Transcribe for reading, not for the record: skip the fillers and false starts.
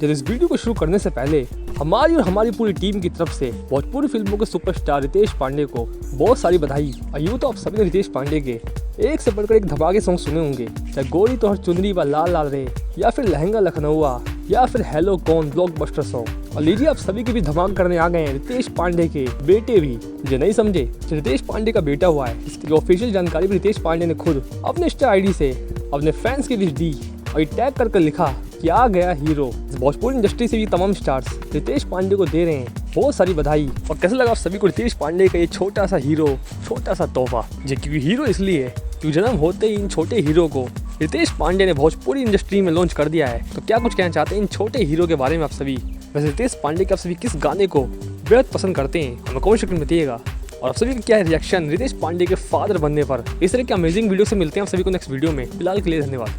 जब इस वीडियो को शुरू करने से पहले हमारी और हमारी पूरी टीम की तरफ से भोजपुरी फिल्मों के सुपरस्टार रितेश पांडे को बहुत सारी बधाई। और यूँ तो आप सभी ने रितेश पांडे के एक से बढ़कर एक धमाके सॉन्ग सुने होंगे, चाहे गोरी तोहर चुनरी व लाल लाल रे, या फिर लहंगा लखनऊआ, या फिर हेलो कौन ब्लॉकबस्टर सॉन्ग। और लीजिए आप सभी के भी धमाका करने आ गए हैं रितेश पांडे के बेटे भी। जो नहीं समझे, रितेश पांडे का बेटा हुआ है, इसकी ऑफिशियल जानकारी भी रितेश पांडे ने खुद अपने इंस्टा आईडी से अपने फैंस के बीच दी और टैग कर लिखा कि आ गया हीरो। भोजपुरी इंडस्ट्री से भी तमाम स्टार्स रितेश पांडे को दे रहे हैं बहुत सारी बधाई। और कैसे लगा आप सभी को रितेश पांडे का ये छोटा सा हीरो, छोटा सा तोहफा, जो क्योंकि हीरो इसलिए क्योंकि जन्म होते ही इन छोटे हीरो को रितेश पांडे ने भोजपुरी इंडस्ट्री में लॉन्च कर दिया है। तो क्या कुछ कहना चाहते हैं इन छोटे हीरो के बारे में आप सभी? वैसे रितेश पांडे के आप सभी किस गाने को बेहद पसंद करते हैं, हमें कमेंट सेक्शन में बताइएगा। और आप सभी का क्या है रिएक्शन रितेश पांडे के फादर बनने पर? इस तरह के अमेजिंग वीडियो से मिलते हैं आप सभी को नेक्स्ट वीडियो में। फिलहाल के लिए धन्यवाद।